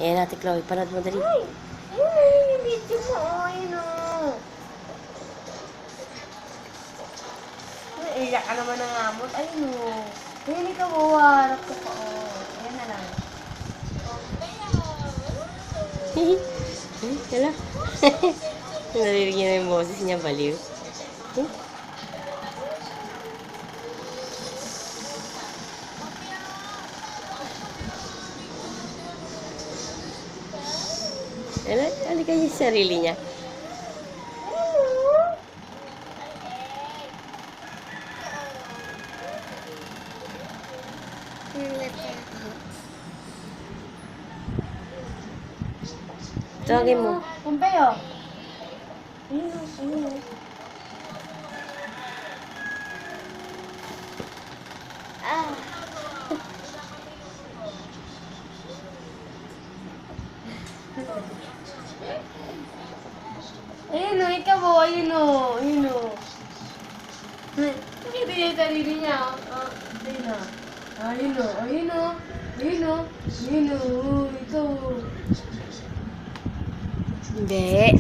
Ayan natin, Chloe. Panood mo dali. Ay! Ayun yung video mo. Ayun o. Iyak ka naman ng amot. Ayun o. Ayun ikaw o. Harap ko pa o. Ayan na lang. Hala. Narinig niya na yung boses niya, baliw. Hala, halika yung sarili niya. Tawagin mo. Pompeo. Ayun o. Ayun o. Ah. Ayun o, ikaw o, ayun o, ayun o. Nakita niya yung sarili niya. Ayun o. Ayun o, ayun o. Ayun o, ayun o, ito o. Hindi.